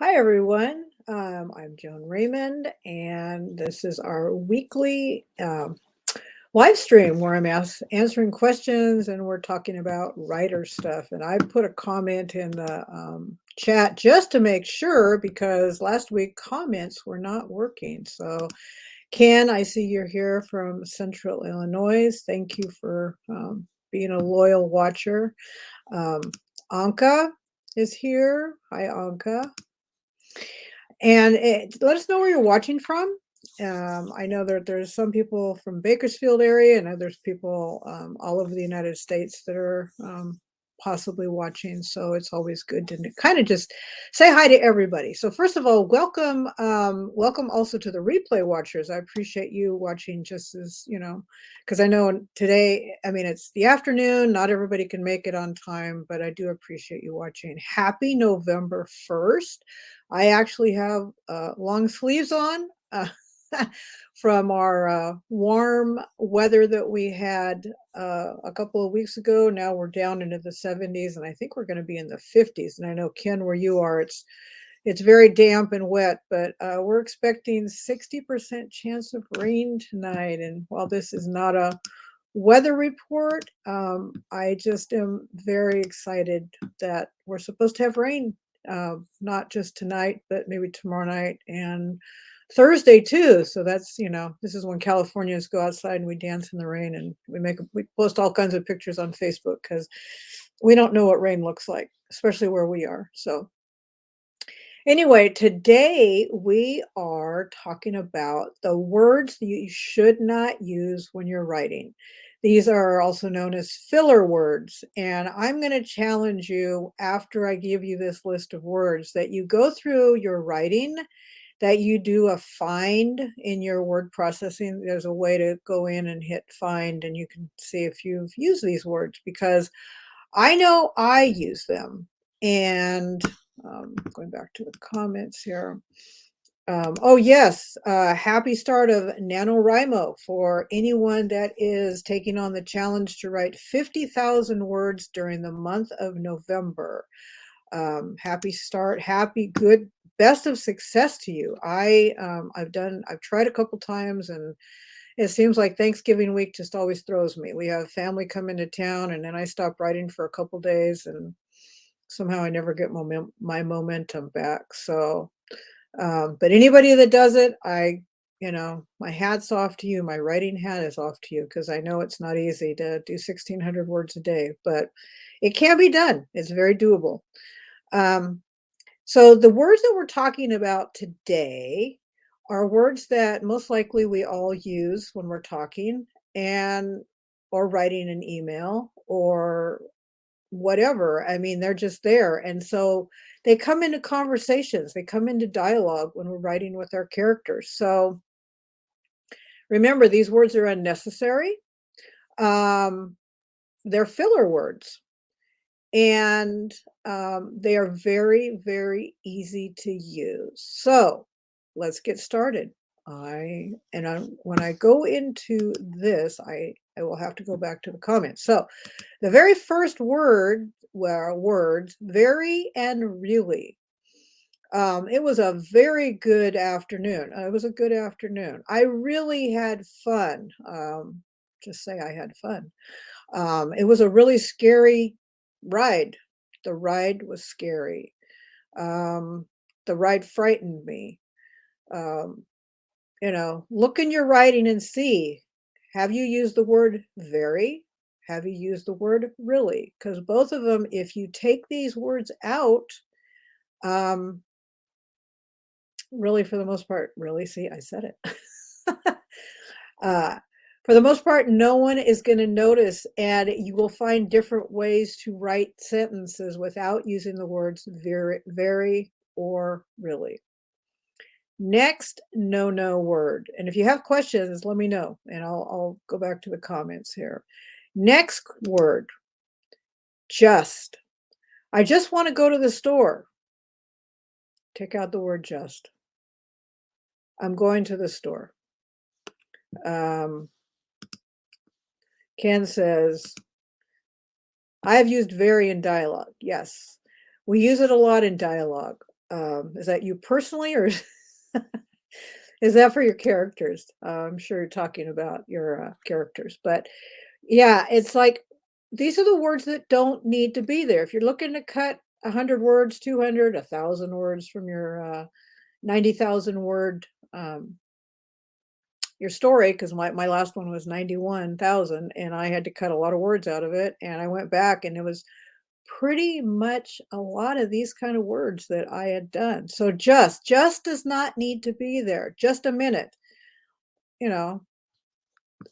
Hi, everyone. I'm Joan Raymond, and this is our weekly live stream where I'm answering questions and we're talking about writer stuff. And I put a comment in the chat just to make sure because last week comments were not working. So, Ken, I see you're here from Central Illinois. Thank you for being a loyal watcher. Um, Anka is here. Hi, Anka. And let us know where you're watching from. I know that there's some people from Bakersfield area, and there's people all over the United States that are possibly watching. So it's always good to kind of just say hi to everybody. So first of all, welcome, welcome also to the replay watchers. I appreciate you watching just as, because I know today, I mean, it's the afternoon, not everybody can make it on time, but I do appreciate you watching. Happy November 1st. I actually have long sleeves on from our warm weather that we had a couple of weeks ago. Now we're down into the 70s, and I think we're going to be in the 50s. And I know, Ken, where you are, it's very damp and wet, but we're expecting 60% chance of rain tonight. And while this is not a weather report, I just am very excited that we're supposed to have rain, not just tonight, but maybe tomorrow night and Thursday too. So that's, this is when Californians go outside and we dance in the rain, and we post all kinds of pictures on Facebook because we don't know what rain looks like, especially where we are. So anyway, today we are talking about the words that you should not use when you're writing. These are also known as filler words. And I'm going to challenge you after I give you this list of words that you go through your writing, that you do a find in your word processing. There's a way to go in and hit find, and you can see if you've used these words, because I know I use them. And going back to the comments here. Oh, yes. Happy start of NaNoWriMo for anyone that is taking on the challenge to write 50,000 words during the month of November. Happy start. Happy, good, best of success to you. I've tried a couple times, and it seems like Thanksgiving week just always throws me. We have family come into town, and then I stop writing for a couple days, and somehow I never get my momentum back. So, but anybody that does it, my hat's off to you. My writing hat is off to you, because I know it's not easy to do 1,600 words a day, but it can be done. It's very doable. So the words that we're talking about today are words that most likely we all use when we're talking and or writing an email or whatever. I mean, they're just there. And so they come into conversations, they come into dialogue when we're writing with our characters. So remember, these words are unnecessary. They're filler words. And they are very, very easy to use. So let's get started. When I go into this, I will have to go back to the comments. So the very first word were words very and really. It was a very good afternoon. It was a good afternoon. I really had fun. Just say I had fun. It was a really scary ride. The ride was scary. The ride frightened me. Um, Look in your writing and see, have you used the word very? Have you used the word really? Because both of them, if you take these words out, um, really, for the most part, really, see, I said it. uh, for the most part, no one is going to notice, and you will find different ways to write sentences without using the words very or really. Next no word. And if you have questions, let me know, and I'll go back to the comments here. Next word, just. I just want to go to the store. Take out the word just. I'm going to the store. Ken says, I have used very in dialogue. Yes, we use it a lot in dialogue. Is that you personally, or is that for your characters? I'm sure you're talking about your characters, but yeah, it's like these are the words that don't need to be there. If you're looking to cut 100 words, 200, 1,000 words from your 90,000 word your story, because my last one was 91,000 and I had to cut a lot of words out of it. And I went back and it was pretty much a lot of these kind of words that I had done. So just does not need to be there. Just a minute, you know,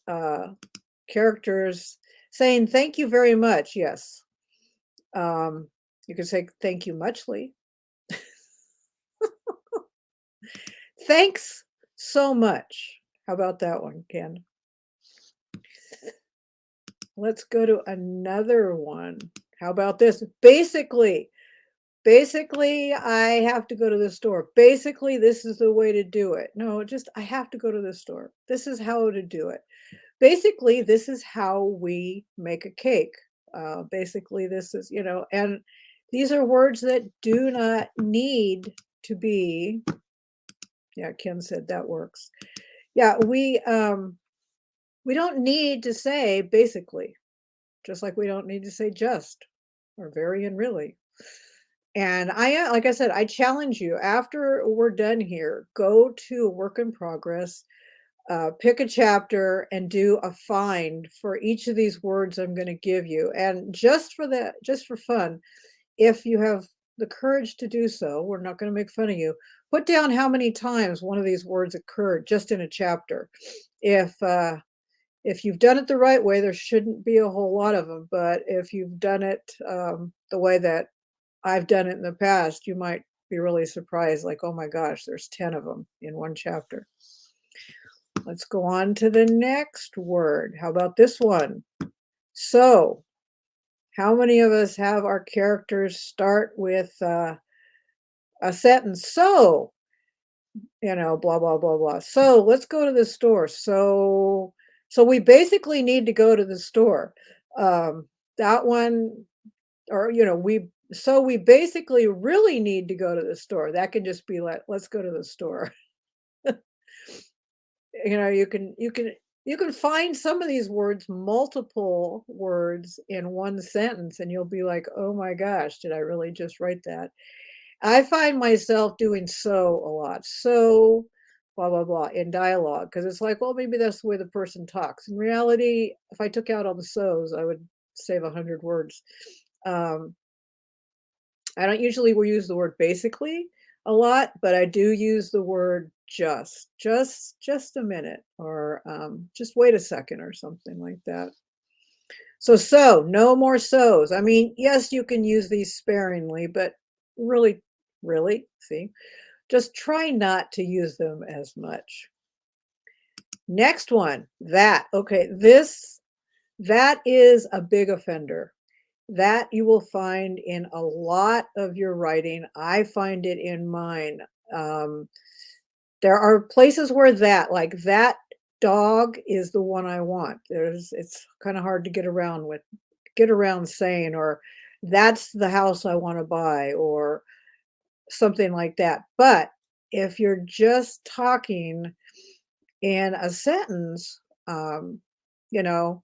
uh, characters saying thank you very much. Yes. Um, you could say thank you muchly. Thanks so much. How about that one, Ken? Let's go to another one. How about this? Basically, I have to go to the store. Basically, this is the way to do it. No, just I have to go to the store. This is how to do it. Basically, this is how we make a cake. Basically, this is, and these are words that do not need to be. Yeah, Kim said that works. Yeah, we don't need to say basically, just like we don't need to say just or very and really. And like I said, I challenge you after we're done here, go to a work in progress, pick a chapter and do a find for each of these words I'm going to give you. And just for fun, if you have the courage to do so, we're not going to make fun of you. Put down how many times one of these words occurred just in a chapter. If you've done it the right way, there shouldn't be a whole lot of them. But if you've done it the way that I've done it in the past, you might be really surprised, like, oh my gosh, there's 10 of them in one chapter. Let's go on to the next word. How about this one? So, how many of us have our characters start with a sentence? So, blah, blah, blah, blah. So, let's go to the store. So we basically need to go to the store. That one, or, we basically really need to go to the store. That can just be let's go to the store. You can find some of these words, multiple words in one sentence, and you'll be like, oh my gosh, did I really just write that? I find myself doing so a lot. So blah blah blah in dialogue, because it's like, well, maybe that's the way the person talks. In reality, if I took out all the so's, I would save 100 words. um, I don't usually will use the word basically a lot, but I do use the word just a minute, or just wait a second, or something like that. So no more so's. I mean, yes, you can use these sparingly, but really, really, see, just try not to use them as much. Next one, that. Okay, that is a big offender. That you will find in a lot of your writing. I find it in mine. Um, there are places where like that dog is the one I want. It's kind of hard to get around saying, or that's the house I want to buy, or something like that. But if you're just talking in a sentence, um, you know,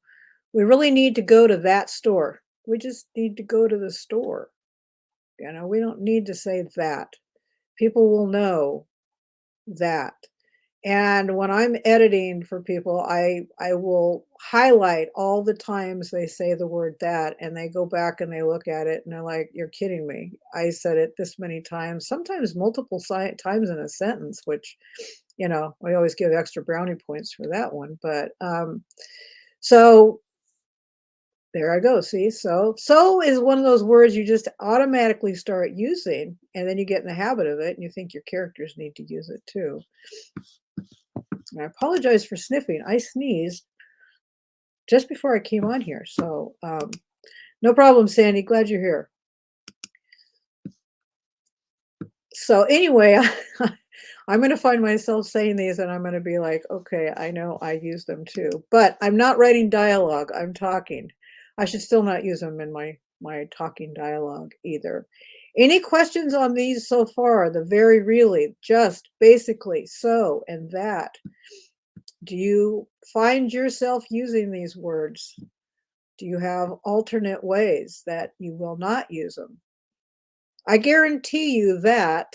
we really need to go to that store. We just need to go to the store. We don't need to say that. People will know that. And when I'm editing for people, I will highlight all the times they say the word that, and they go back and they look at it and they're like, "You're kidding me. I said it this many times, sometimes multiple times in a sentence," which, we always give extra brownie points for that one. But so there I go. See, so is one of those words you just automatically start using, and then you get in the habit of it, and you think your characters need to use it too. And I apologize for sniffing. I sneezed just before I came on here, so no problem, Sandy. Glad you're here. So anyway, I'm going to find myself saying these, and I'm going to be like, okay, I know I use them too, but I'm not writing dialogue. I'm talking. I should still not use them in my talking dialogue either. Any questions on these so far? The very, really, just, basically, so, and that. Do you find yourself using these words? Do you have alternate ways that you will not use them? I guarantee you that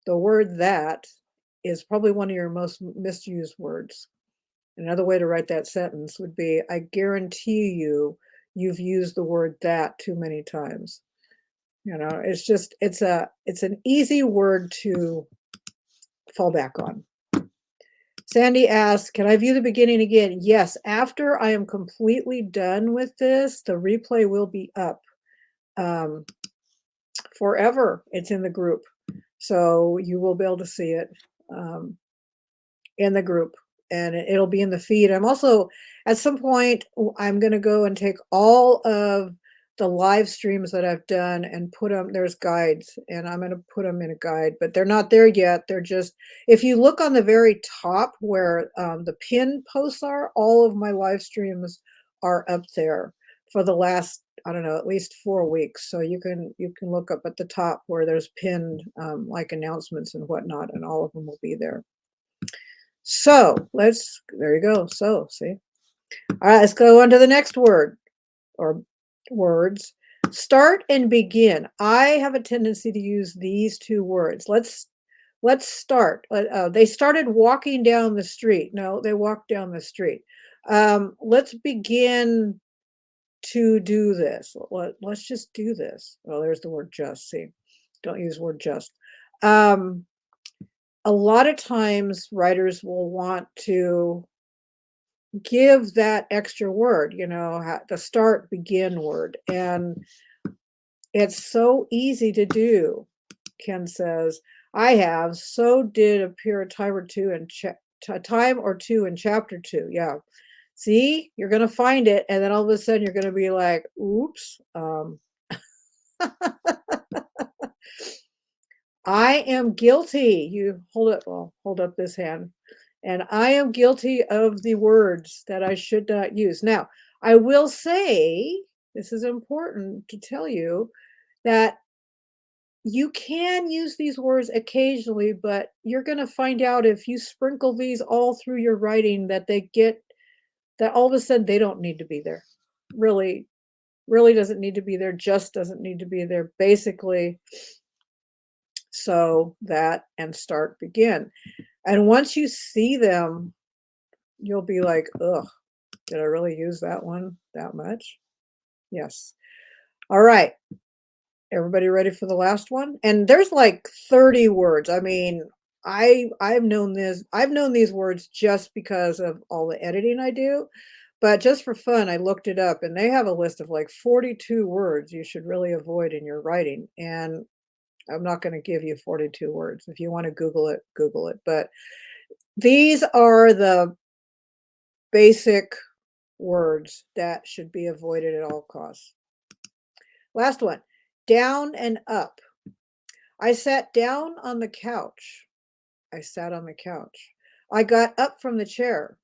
the word that is probably one of your most misused words. Another way to write that sentence would be, I guarantee you've used the word that too many times. It's just it's an easy word to fall back on. Sandy asks, can I view the beginning again? Yes, after I am completely done with this, the replay will be up forever. It's in the group. So you will be able to see it in the group, and it'll be in the feed. I'm also, at some point, I'm going to go and take all of the live streams that I've done and put them, there's guides, and I'm going to put them in a guide, but they're not there yet. They're just, if you look on the very top where the pin posts are, all of my live streams are up there for the last, I don't know, at least 4 weeks. So you can look up at the top where there's pinned like announcements and whatnot, and all of them will be there. So there you go. So see, all right, let's go on to the next word or words. Start and begin. I have a tendency to use these two words. Let's start. They started walking down the street. No, they walked down the street. Let's begin to do this. Let's just do this. Oh, there's the word just. See, don't use the word just. A lot of times writers will want to give that extra word, the start begin word. And it's so easy to do. Ken says, I have, so did appear a time or two in chapter 2. Yeah. See, you're going to find it. And then all of a sudden you're going to be like, oops. I am guilty. You hold up this hand. And I am guilty of the words that I should not use. Now, I will say, this is important to tell you, that you can use these words occasionally, but you're going to find out if you sprinkle these all through your writing that that all of a sudden they don't need to be there. Really, really doesn't need to be there. Just doesn't need to be there. Basically, so that and start begin. And once you see them, you'll be like, ugh, did I really use that one that much? Yes. All right. Everybody ready for the last one? And there's like 30 words. I mean, I've known these words just because of all the editing I do. But just for fun, I looked it up, and they have a list of like 42 words you should really avoid in your writing. And I'm not going to give you 42 words. If you want to Google it, Google it. But these are the basic words that should be avoided at all costs. Last one, down and up. I sat down on the couch. I sat on the couch. I got up from the chair.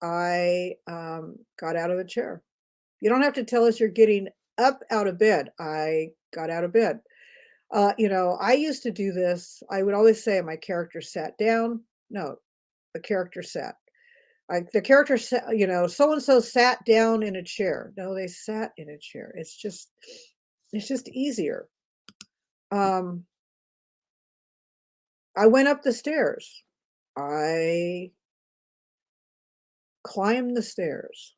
I got out of the chair. You don't have to tell us you're getting up out of bed. I got out of bed. I used to do this. I would always say my character sat down. No, the character sat. The character sat, so and so sat down in a chair. No, they sat in a chair. It's just easier. I went up the stairs. I climbed the stairs.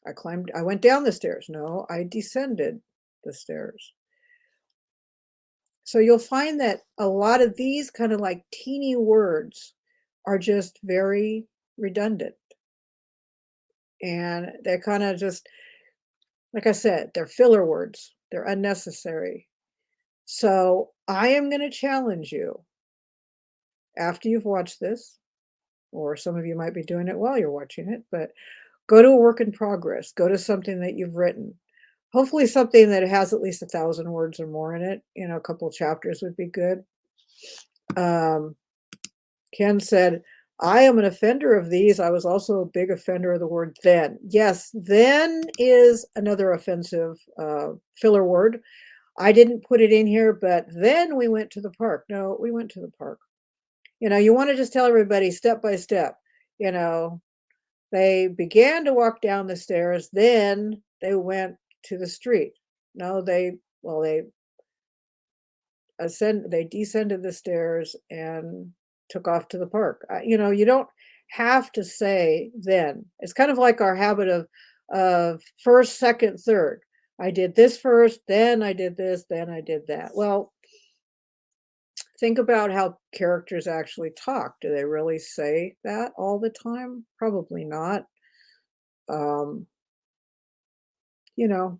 I went down the stairs. No, I descended the stairs. So you'll find that a lot of these kind of like teeny words are just very redundant. And they're kind of just, like I said, they're filler words. They're unnecessary. So I am going to challenge you after you've watched this, or some of you might be doing it while you're watching it, but go to a work in progress. Go to something that you've written. Hopefully something that has at least 1,000 words or more in it. A couple chapters would be good. Ken said, I am an offender of these. I was also a big offender of the word then. Yes, then is another offensive filler word. I didn't put it in here, but then we went to the park. No, we went to the park. You want to just tell everybody step by step. You know, they began to walk down the stairs, then they went to the street. No, they descended the stairs and took off to the park. You don't have to say then. It's kind of like our habit of first, second, third. I did this first, then I did this, then I did that. Well, think about how characters actually talk. Do they really say that all the time? Probably not. Um, you know,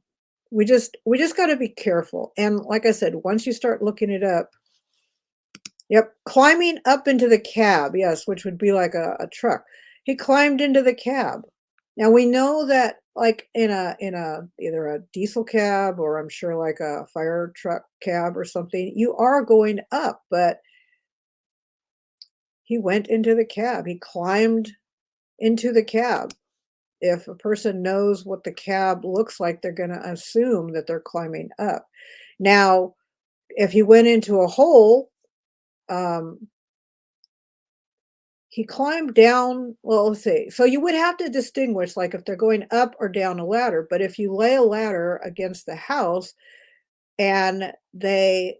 we just got to be careful. And like I said, once you start looking it up, yep, climbing up into the cab, yes, which would be like a truck. He climbed into the cab. Now we know that like in a either a diesel cab or I'm sure like a fire truck cab or something, you are going up, but he went into the cab. He climbed into the cab. If a person knows what the cab looks like, they're going to assume that they're climbing up. Now, if he went into a hole, um, he climbed down. Well, let's see. So you would have to distinguish, like if they're going up or down a ladder. But if you lay a ladder against the house and you're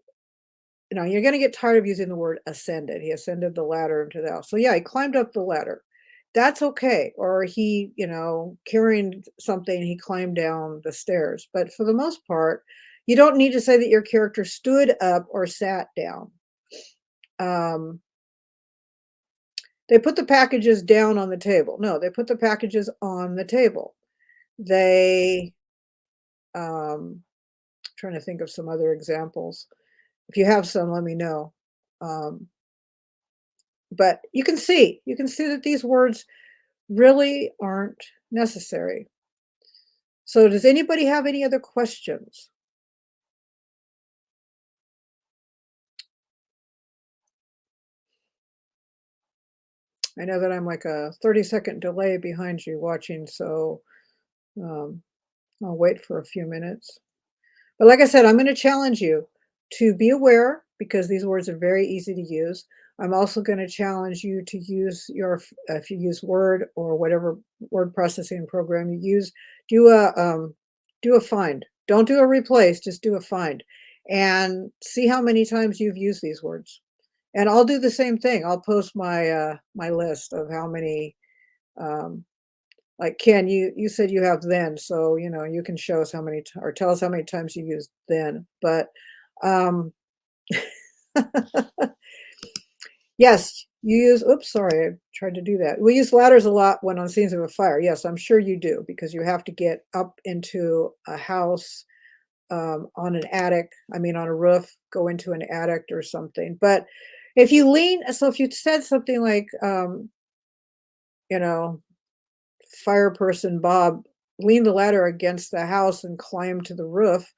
going to get tired of using the word ascended. He ascended the ladder into the house. So yeah, he climbed up the ladder. That's okay. Or he, carrying something, he climbed down the stairs. But for the most part, you don't need to say that your character stood up or sat down. Um, they put the packages down on the table. No, they put the packages on the table. They, trying to think of some other examples. If you have some, let me know. Um, but you can see that these words really aren't necessary. So does anybody have any other questions? I know that I'm like a 30-second delay behind you watching, so um, I'll wait for a few minutes. But like I said, I'm going to challenge you to be aware because these words are very easy to use. I'm also going to challenge you to use if you use Word or whatever word processing program you use, do a find. Don't do a replace, just do a find, and see how many times you've used these words. And I'll do the same thing. I'll post my list of how many. Um, like Ken, you said you have then, so you can show us how many or tell us how many times you used then. But um, yes, you use. Oops, sorry, I tried to do that. We use ladders a lot when on scenes of a fire. Yes, I'm sure you do because you have to get up into a house, on an attic. I mean, on a roof, go into an attic or something. But if you lean, so if you said something like, you know, fire person Bob leaned the ladder against the house and climbed to the roof,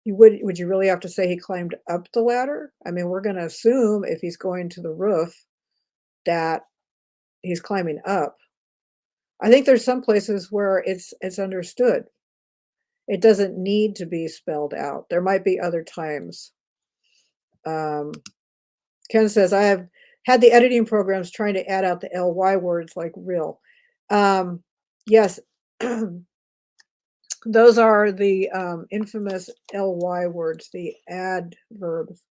would you really have to say he climbed up the ladder? I mean, we're going to assume if he's going to the roof that he's climbing up. I think there's some places where it's understood. It doesn't need to be spelled out. There might be other times. Um, Ken says, I have had the editing programs trying to add out the ly words like real. Yes, those are the infamous ly words, the adverbs.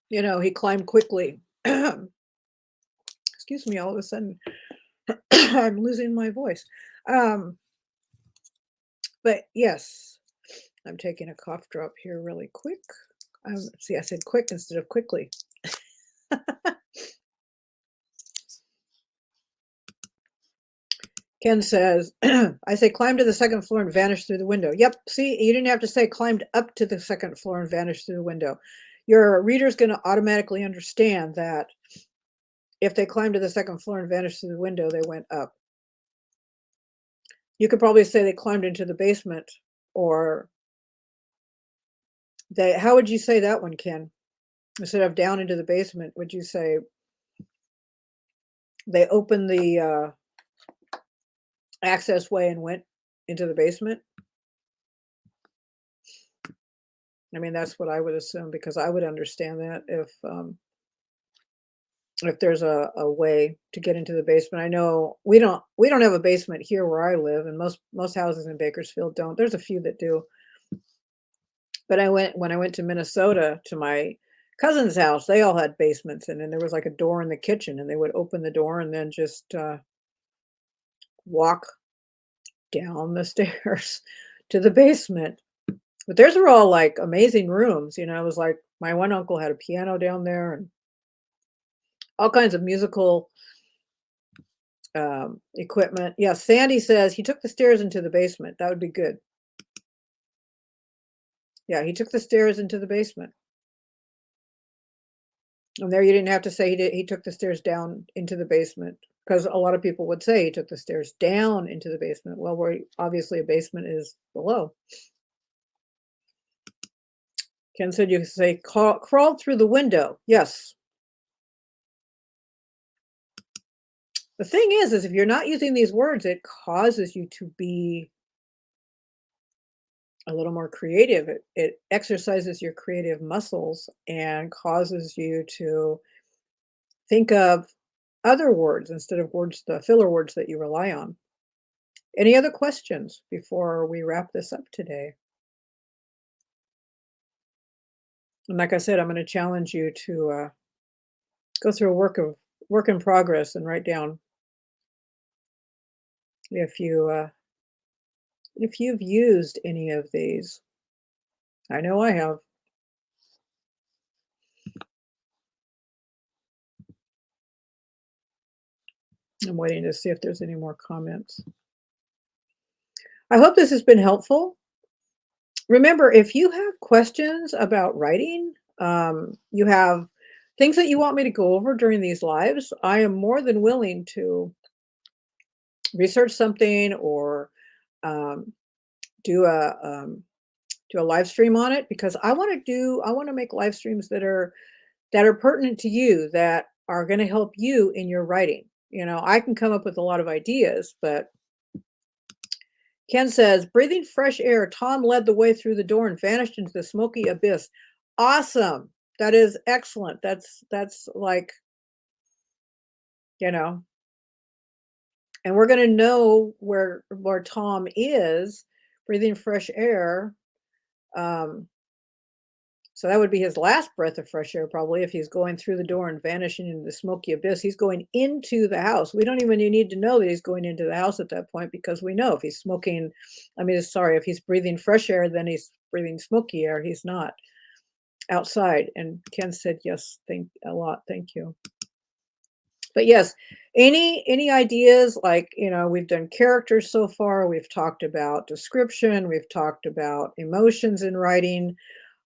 He climbed quickly. Excuse me, all of a sudden I'm losing my voice. Um, but yes, I'm taking a cough drop here really quick. See, I said quick instead of quickly. Ken says, I say climb to the second floor and vanish through the window. Yep, see, you didn't have to say climbed up to the second floor and vanished through the window. Your reader's going to automatically understand that if they climbed to the second floor and vanished through the window, they went up. You could probably say they climbed into the basement, or how would you say that one, Ken? Instead of down into the basement, would you say they opened the access way and went into the basement? I mean, that's what I would assume because I would understand that if there's a way to get into the basement. I know we don't have a basement here where I live, and most houses in Bakersfield don't. There's a few that do. But when I went to Minnesota to my cousin's house, they all had basements, and then there was like a door in the kitchen, and they would open the door and then just walk down the stairs to the basement. But theirs were all like amazing rooms. It was like my one uncle had a piano down there and all kinds of musical equipment. Yeah, Sandy says he took the stairs into the basement. That would be good. Yeah, he took the stairs into the basement. And there you didn't have to say he took the stairs down into the basement because a lot of people would say he took the stairs down into the basement. Well, where obviously a basement is below. Ken said you could say crawled through the window. Yes. The thing is if you're not using these words, it causes you to be a little more creative. It exercises your creative muscles and causes you to think of other words instead of the filler words that you rely on. Any other questions before we wrap this up today? And like I said, I'm going to challenge you to go through a work in progress and write down if you've used any of these. I know I have. I'm waiting to see if there's any more comments. I hope this has been helpful. Remember, if you have questions about writing, you have things that you want me to go over during these lives, I am more than willing to research something or um, do a live stream on it because I want to make live streams that are pertinent to you, that are going to help you in your writing. I can come up with a lot of ideas, but Ken says, breathing fresh air, Tom led the way through the door and vanished into the smoky abyss. Awesome. That is excellent. That's like, you know, and we're going to know where Tom is breathing fresh air. Um, so that would be his last breath of fresh air, probably, if he's going through the door and vanishing into the smoky abyss. He's going into the house. We don't even need to know that he's going into the house at that point because we know if he's smoking, if he's breathing fresh air, then he's breathing smoky air. He's not outside. And Ken said, yes, thank a lot. Thank you. But yes, any ideas? Like, we've done characters so far. We've talked about description. We've talked about emotions in writing.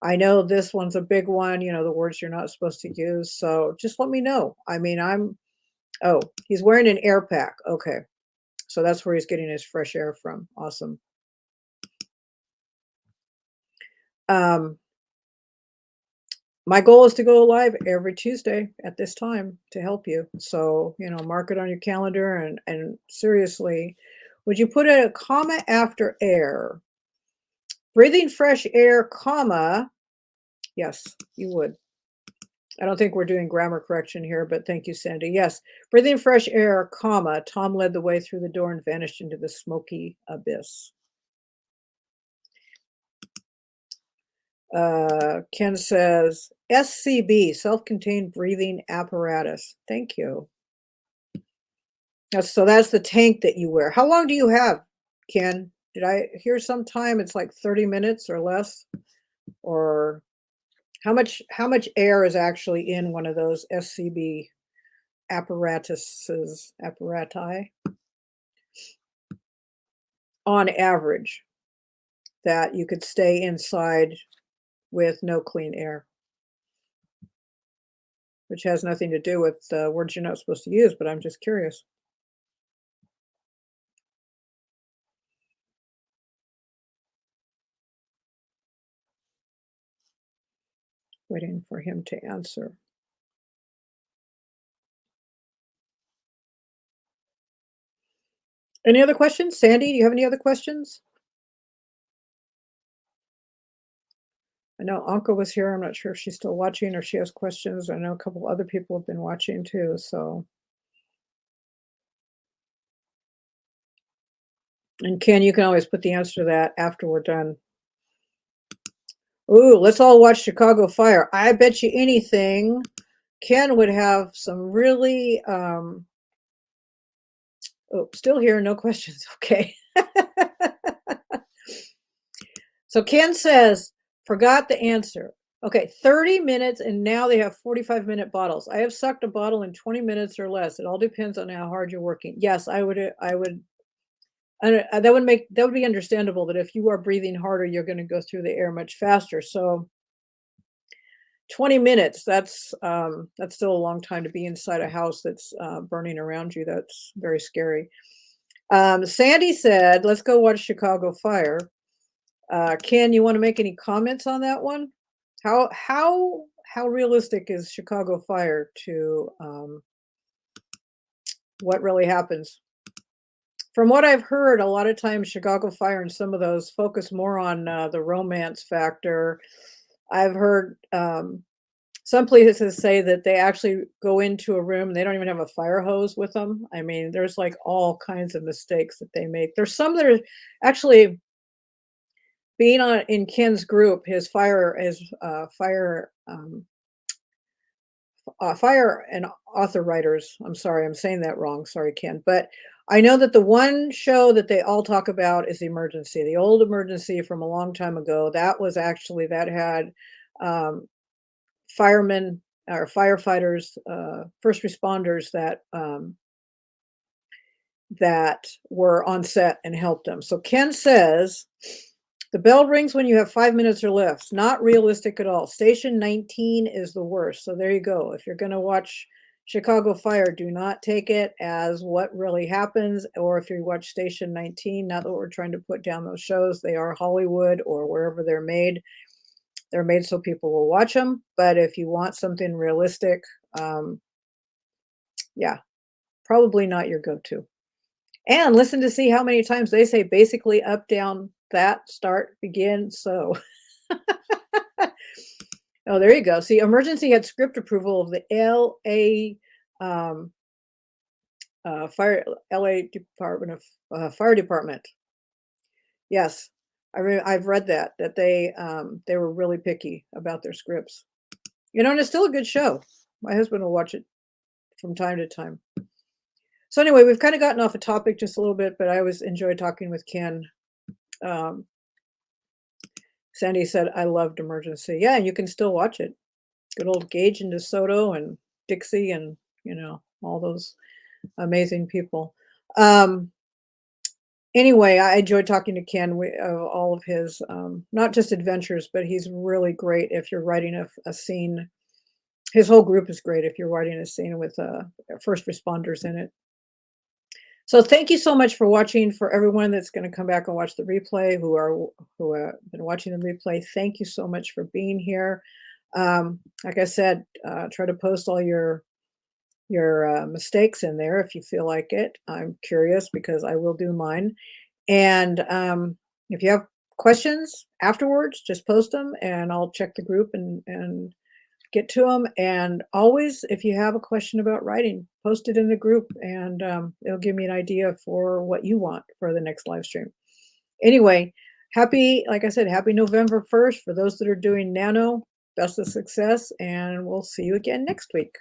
I know this one's a big one, the words you're not supposed to use. So just let me know. Oh, he's wearing an air pack. Okay. So that's where he's getting his fresh air from. Awesome. My goal is to go live every Tuesday at this time to help you. So, mark it on your calendar and seriously, would you put a comma after air? Breathing fresh air, comma. Yes, you would. I don't think we're doing grammar correction here, but thank you, Sandy. Yes, breathing fresh air, comma. Tom led the way through the door and vanished into the smoky abyss. Ken says, SCB, self-contained breathing apparatus. Thank you. So that's the tank that you wear. How long do you have, Ken? Did I hear sometime it's like 30 minutes or less? Or how much air is actually in one of those SCB apparati on average that you could stay inside with no clean air? Which has nothing to do with words you're not supposed to use, but I'm just curious. waiting for him to answer. Any other questions? Sandy, do you have any other questions? I know Anka was here. I'm not sure if she's still watching or she has questions. I know a couple other people have been watching too. So, and Ken, you can always put the answer to that after we're done. Ooh, let's all watch Chicago Fire. I bet you anything, Ken would have some really. Oh, still here, no questions. Okay. So Ken says, forgot the answer. Okay, 30 minutes, and now they have 45-minute bottles. I have sucked a bottle in 20 minutes or less. It all depends on how hard you're working. Yes, I would. That would be understandable that if you are breathing harder, you're going to go through the air much faster. So 20 minutes, that's still a long time to be inside a house that's burning around you. That's very scary. Sandy said, let's go watch Chicago Fire. Ken, you want to make any comments on that one? How realistic is Chicago Fire to what really happens? From what I've heard, a lot of times Chicago Fire and some of those focus more on the romance factor. I've heard some places say that they actually go into a room, they don't even have a fire hose with them. I mean, there's like all kinds of mistakes that they make. There's some that are actually being on in Ken's group, his fire and author writers. I'm sorry, I'm saying that wrong. Sorry, Ken. But I know that the one show that they all talk about is Emergency, the old Emergency from a long time ago. That had firemen or firefighters, first responders that were on set and helped them. So Ken says the bell rings when you have 5 minutes or less. Not realistic at all. Station 19 is the worst. So there you go. If you're going to watch Chicago Fire, do not take it as what really happens. Or if you watch Station 19, not that we're trying to put down those shows, they are Hollywood or wherever they're made. They're made so people will watch them. But if you want something realistic, yeah, probably not your go-to. And listen to see how many times they say basically up, down, that, start, begin, so. Oh, there you go. See, Emergency had script approval of the LA Department of Fire Department. Yes, I've read that they were really picky about their scripts. You know, and it's still a good show. My husband will watch it from time to time. So anyway, we've kind of gotten off a topic just a little bit, but I always enjoy talking with Ken. Sandy said, I loved Emergency. Yeah, and you can still watch it. Good old Gage and DeSoto and Dixie and, all those amazing people. Anyway, I enjoyed talking to Ken, all of his, not just adventures, but he's really great if you're writing a scene. His whole group is great if you're writing a scene with first responders in it. So thank you so much for watching. For everyone that's going to come back and watch the replay, who have been watching the replay, thank you so much for being here. Like I said, try to post all your mistakes in there if you feel like it. I'm curious because I will do mine. And if you have questions afterwards, just post them and I'll check the group and get to them. And always, if you have a question about writing, post it in the group and it'll give me an idea for what you want for the next live stream. Anyway, like I said, happy November 1st for those that are doing Nano. Best of success, and we'll see you again next week.